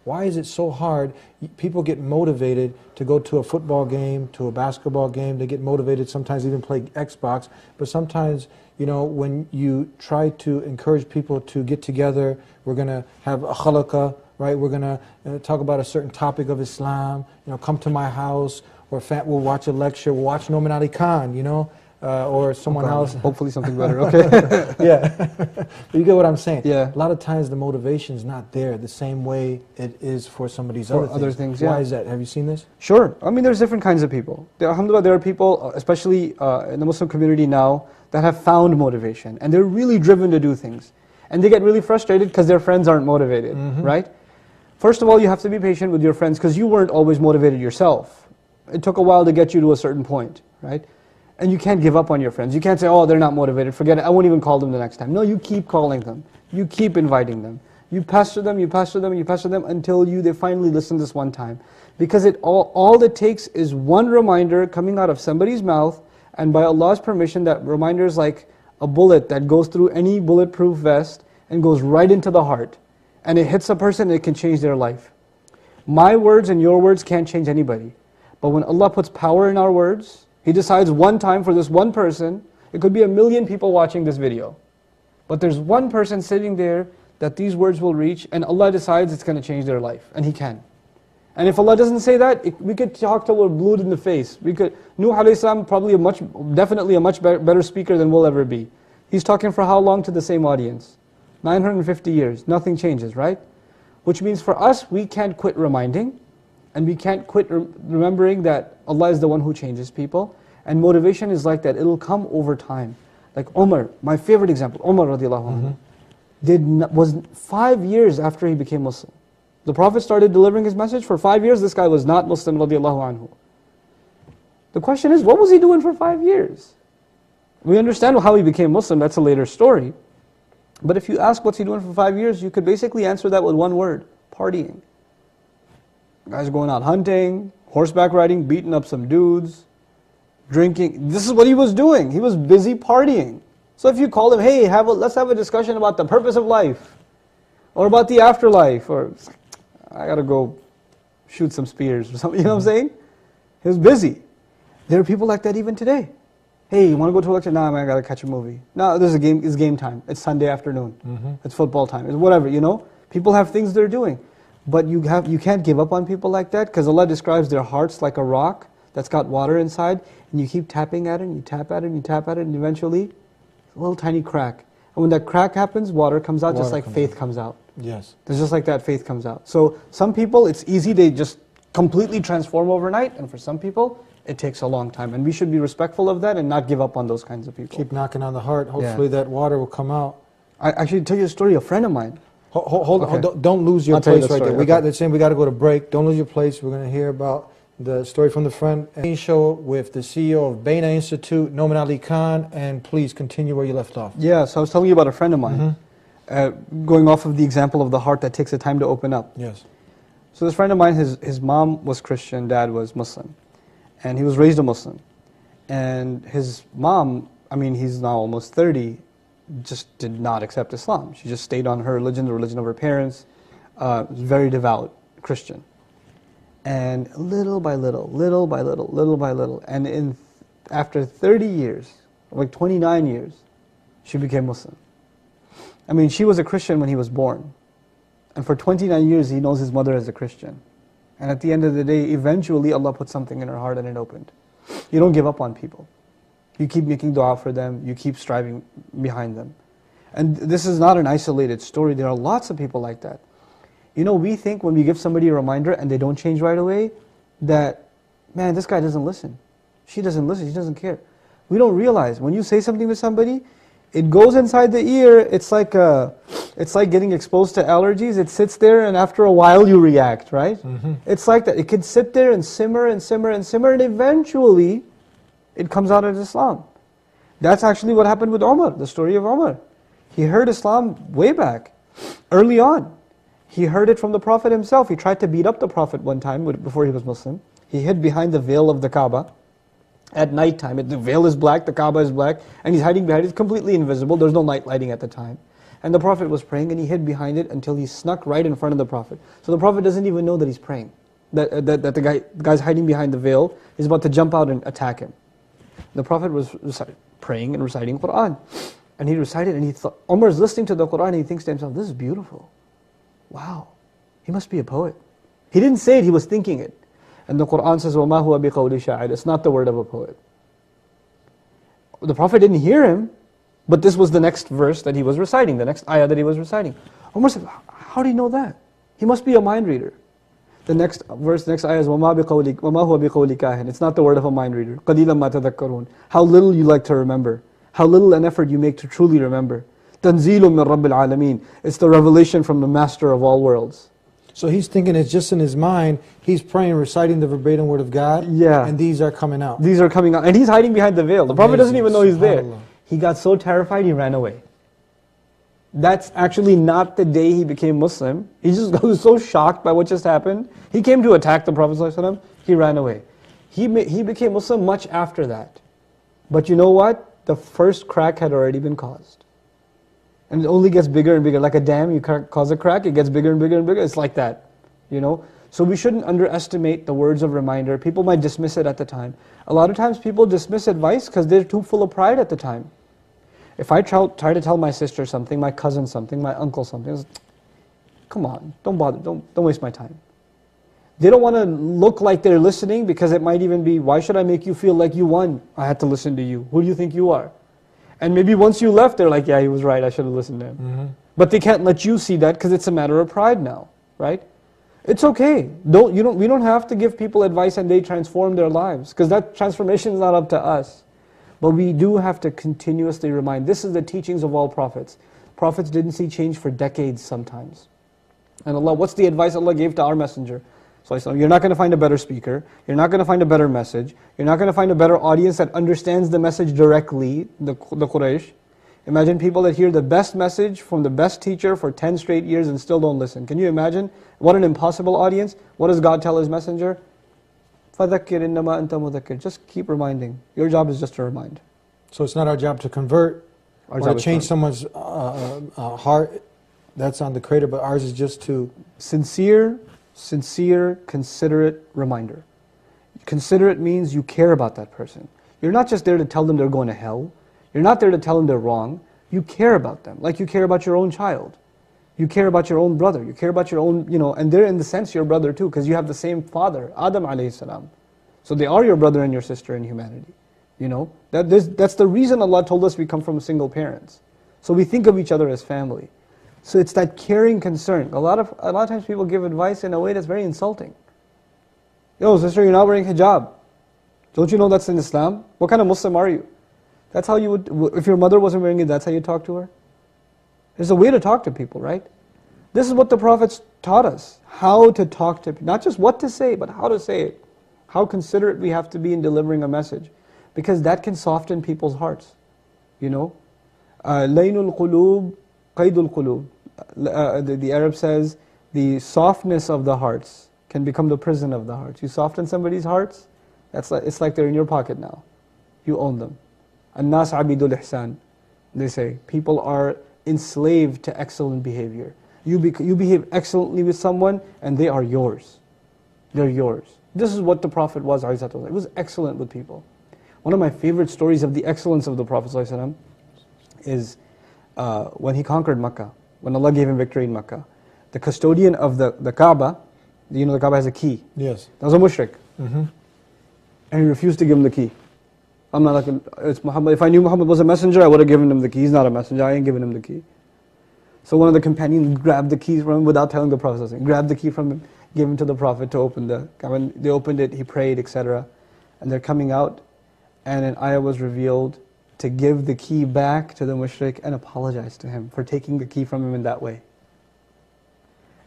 Why is it so hard? People get motivated to go to a football game, to a basketball game. They get motivated, sometimes even play Xbox. But sometimes, you know, when you try to encourage people to get together, we're going to have a halaqah, right? We're going to talk about a certain topic of Islam. You know, come to my house, or we'll watch a lecture. We'll watch Nouman Ali Khan, you know, or someone else. Hopefully something better, okay. Yeah. But you get what I'm saying? Yeah. A lot of times the motivation is not there the same way it is for some of these other things. Yeah. Why is that? Have you seen this? Sure. I mean, there's different kinds of people. Alhamdulillah, there are people, especially in the Muslim community now, that have found motivation. And they're really driven to do things. And they get really frustrated because their friends aren't motivated, right? First of all, you have to be patient with your friends because you weren't always motivated yourself. It took a while to get you to a certain point, right? And you can't give up on your friends. You can't say, oh, they're not motivated, forget it, I won't even call them the next time. No, you keep calling them. You keep inviting them. You pester them, you pester them, you pester them until they finally listen this one time. Because all it takes is one reminder coming out of somebody's mouth, and by Allah's permission, that reminder is like a bullet that goes through any bulletproof vest and goes right into the heart. And it hits a person and it can change their life. My words and your words can't change anybody. But when Allah puts power in our words, He decides one time for this one person. It could be 1 million people watching this video. But there's one person sitting there that these words will reach, and Allah decides it's going to change their life. And He can. And if Allah doesn't say that, we could talk till we're blued in the face. Nuh alayhi salam probably definitely a much better speaker than we'll ever be. He's talking for how long to the same audience? 950 years. Nothing changes, right? Which means for us, we can't quit reminding. And we can't quit remembering that Allah is the one who changes people. And motivation is like that. It'll come over time. Like Umar, my favorite example, Umar radiallahu anhu, was 5 years after he became Muslim. The Prophet started delivering his message. For 5 years, this guy was not Muslim radiallahu anhu. The question is, what was he doing for 5 years? We understand how he became Muslim, that's a later story. But if you ask what's he doing for 5 years, you could basically answer that with one word: partying. Guys going out hunting, horseback riding, beating up some dudes, drinking. This is what he was doing. He was busy partying. So if you call him, hey, let's have a discussion about the purpose of life, or about the afterlife, or I gotta go shoot some spears or something, you know what I'm saying? He was busy. There are people like that even today. Hey, you want to go to a lecture? Nah, man, I gotta catch a movie. No, it's game time. It's Sunday afternoon. It's football time. It's whatever, you know? People have things they're doing. But you can't give up on people like that, because Allah describes their hearts like a rock that's got water inside, and you keep tapping at it, and you tap at it, and you tap at it, and eventually, a little tiny crack. And when that crack happens, water comes out, just like faith comes out. Yes. It's just like that, faith comes out. So some people, it's easy, they just completely transform overnight, and for some people, it takes a long time. And we should be respectful of that and not give up on those kinds of people. Keep knocking on the heart. Hopefully that water will come out. I actually tell you a story, a friend of mine. Hold on, don't lose your place right there. We got to go to break. Don't lose your place. We're going to hear about the story from the friend. Show with the CEO of Baina Institute, Nouman Ali Khan, and please continue where you left off. Yeah, so I was telling you about a friend of mine, going off of the example of the heart that takes the time to open up. Yes. So this friend of mine, his mom was Christian, dad was Muslim, and he was raised a Muslim. And his mom, I mean, he's now almost 30, just did not accept Islam. She just stayed on her religion, the religion of her parents, very devout Christian. And little by little, and after 30 years, like 29 years, she became Muslim. I mean, she was a Christian when he was born. And for 29 years, he knows his mother as a Christian. And at the end of the day, eventually Allah put something in her heart and it opened. You don't give up on people. You keep making dua for them, you keep striving behind them. And this is not an isolated story, there are lots of people like that. You know, we think when we give somebody a reminder and they don't change right away, that, man, this guy doesn't listen. She doesn't listen, she doesn't care. We don't realize, when you say something to somebody, it goes inside the ear, it's like getting exposed to allergies, it sits there and after a while you react, right? It's like that, it can sit there and simmer and simmer and simmer, and eventually, it comes out of Islam. That's actually what happened with Umar, the story of Umar. He heard Islam way back, early on. He heard it from the Prophet himself. He tried to beat up the Prophet one time before he was Muslim. He hid behind the veil of the Kaaba at night time. The veil is black, the Kaaba is black, and he's hiding behind it. It's completely invisible. There's no night lighting at the time. And the Prophet was praying and he hid behind it until he snuck right in front of the Prophet. So the Prophet doesn't even know that he's praying. That the guy's hiding behind the veil is about to jump out and attack him. The Prophet was praying and reciting Qur'an. And he recited and he thought, Umar's listening to the Qur'an and he thinks to himself, this is beautiful. Wow, he must be a poet. He didn't say it, he was thinking it. And the Qur'an says, وَمَا هُوَ بِقَوْلِ شَاعِرٍ. It's not the word of a poet. The Prophet didn't hear him, but this was the next verse that he was reciting, the next ayah that he was reciting. Umar said, how do you know that? He must be a mind reader. The next verse, next ayah is وَمَا هُوَ بِقَوْلِ كَاهِنٍ. It's not the word of a mind reader. قَلِيلًا مَا تَذَكَّرُونَ. How little you like to remember. How little an effort you make to truly remember. تَنْزِيلٌ مِّن رَبِّ الْعَالَمِينَ. It's the revelation from the Master of all worlds. So he's thinking it's just in his mind, he's praying, reciting the verbatim word of God, Yeah. and these are coming out. These are coming out. And he's hiding behind the veil. The Prophet doesn't even know he's there. SubhanAllah. He got so terrified, he ran away. That's actually not the day he became Muslim. He just was so shocked by what just happened. He came to attack the Prophet ﷺ, he ran away. He became Muslim much after that. But you know what? The first crack had already been caused. And it only gets bigger and bigger. Like a dam, you cause a crack, it gets bigger and bigger and bigger. It's like that, you know. So we shouldn't underestimate the words of reminder. People might dismiss it at the time. A lot of times people dismiss advice because they're too full of pride at the time. If I try to tell my sister something, my cousin something, my uncle something, it's, come on, don't bother, don't waste my time. They don't want to look like they're listening because it might even be, why should I make you feel like you won? I had to listen to you. Who do you think you are? And maybe once you left, they're like, yeah, he was right, I should have listened to him. Mm-hmm. But they can't let you see that because it's a matter of pride now, right? It's okay. We don't have to give people advice and they transform their lives because that transformation is not up to us. But we do have to continuously remind. This is the teachings of all prophets. Prophets didn't see change for decades sometimes. And Allah, what's the advice Allah gave to our messenger? So you're not going to find a better speaker. You're not going to find a better message. You're not going to find a better audience that understands the message directly, the Quraysh. Imagine people that hear the best message from the best teacher for 10 straight years and still don't listen. Can you imagine? What an impossible audience. What does God tell His messenger? فَذَكِّرْ إِنَّمَا أَنْتَ مُذَكِّرْ. Just keep reminding. Your job is just to remind. So it's not our job to convert Our or job to is change to- someone's heart. That's on the Creator, but ours is just to... Sincere, considerate reminder. Considerate means you care about that person. You're not just there to tell them they're going to hell. You're not there to tell them they're wrong. You care about them, like you care about your own child. You care about your own brother. You care about your own, and they're in the sense your brother too, because you have the same father, Adam alayhi salam. So they are your brother and your sister in humanity. That's the reason Allah told us we come from single parents. So we think of each other as family. So it's that caring concern. A lot of times people give advice in a way that's very insulting. Yo, sister, you're not wearing hijab. Don't you know that's in Islam? What kind of Muslim are you? That's how you would, if your mother wasn't wearing it, that's how you talk to her? There's a way to talk to people, right? This is what the prophets taught us. How to talk to people. Not just what to say, but how to say it. How considerate we have to be in delivering a message. Because that can soften people's hearts. Laynul qulub, qaydul qulub. The Arab says, the softness of the hearts can become the prison of the hearts. You soften somebody's hearts, it's like they're in your pocket now. You own them. An-nas abidul ihsan. They say, people are enslaved to excellent behavior. You behave excellently with someone and they are yours. They're yours. This is what the Prophet was, ﷺ. He was excellent with people. One of my favorite stories of the excellence of the Prophet ﷺ is when he conquered Makkah, when Allah gave him victory in Makkah. The custodian of the Kaaba, the Kaaba has a key. Yes. That was a mushrik. Mm-hmm. And he refused to give him the key. I'm not like, it's Muhammad. If I knew Muhammad was a messenger, I would have given him the key. He's not a messenger, I ain't giving him the key. So one of the companions grabbed the keys from him without telling the Prophet. Grabbed the key from him, gave him to the Prophet to open the Kaaba. They opened it, he prayed, etc. And they're coming out, and an ayah was revealed to give the key back to the mushrik and apologize to him for taking the key from him in that way.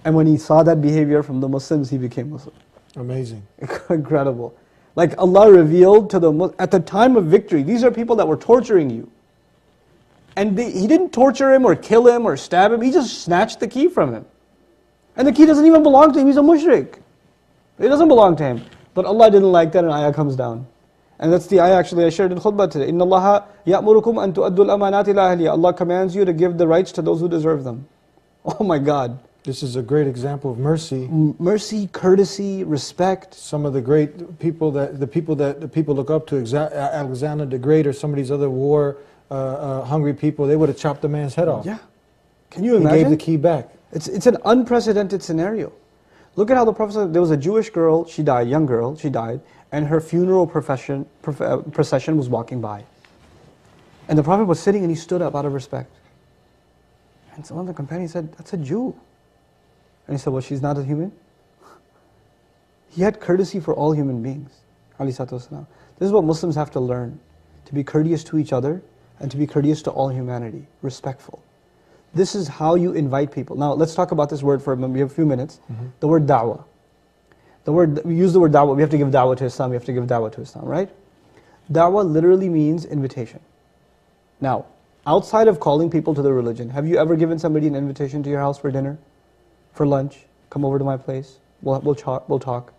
And when he saw that behavior from the Muslims, he became Muslim. Amazing. Incredible. Like Allah revealed to the at the time of victory, these are people that were torturing you. And He didn't torture him or kill him or stab him, He just snatched the key from him. And the key doesn't even belong to him, he's a mushrik. It doesn't belong to him. But Allah didn't like that, and ayah comes down. And that's the ayah actually I shared in khutbah today. إِنَّ اللَّهَ يَأْمُرُكُمْ أَن تُؤَدُّوا الْأَمَانَاتِ إِلَى أَهْلِهَا. Allah commands you to give the rights to those who deserve them. Oh my God. This is a great example of mercy. Mercy, courtesy, respect. Some of the great people that the people look up to, Alexander the Great or some of these other war hungry people, they would have chopped the man's head off. Yeah. Can you He imagine? gave the key back. It's an unprecedented scenario. Look at how the Prophet said, there was a Jewish girl, she died, young girl, she died, and her funeral procession was walking by. And the Prophet was sitting and he stood up out of respect. And so one of the companions said, that's a Jew. And he said, well, she's not a human? He had courtesy for all human beings. This is what Muslims have to learn. To be courteous to each other and to be courteous to all humanity. Respectful. This is how you invite people. Now let's talk about this word for a moment. We have a few minutes. The word da'wah. We use the word da'wah. We have to give da'wah to Islam. We have to give da'wah to Islam, right? Da'wah literally means invitation. Now, outside of calling people to the religion, have you ever given somebody an invitation to your house for dinner? For lunch? Come over to my place. We'll talk.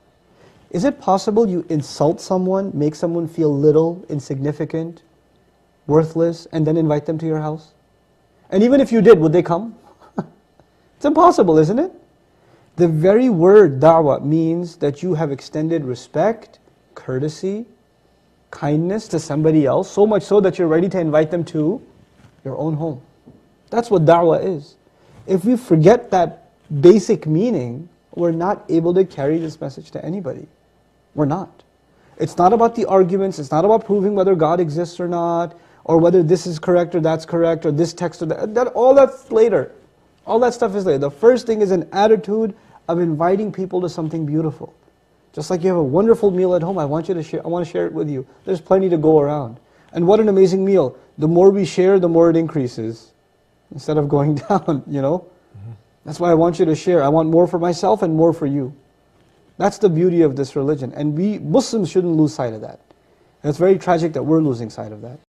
Is it possible you insult someone, make someone feel little, insignificant, worthless, and then invite them to your house? And even if you did, would they come? It's impossible, isn't it? The very word da'wah means that you have extended respect, courtesy, kindness to somebody else, so much so that you're ready to invite them to your own home. That's what da'wah is. If we forget that basic meaning, we're not able to carry this message to anybody. We're not. It's not about the arguments, it's not about proving whether God exists or not, or whether this is correct or that's correct, or this text or that. All that's later. All that stuff is later. The first thing is an attitude of inviting people to something beautiful. Just like you have a wonderful meal at home, I want to share it with you. There's plenty to go around. And what an amazing meal. The more we share, the more it increases. Instead of going down, you know. That's why I want you to share. I want more for myself and more for you. That's the beauty of this religion. And we Muslims shouldn't lose sight of that. And it's very tragic that we're losing sight of that.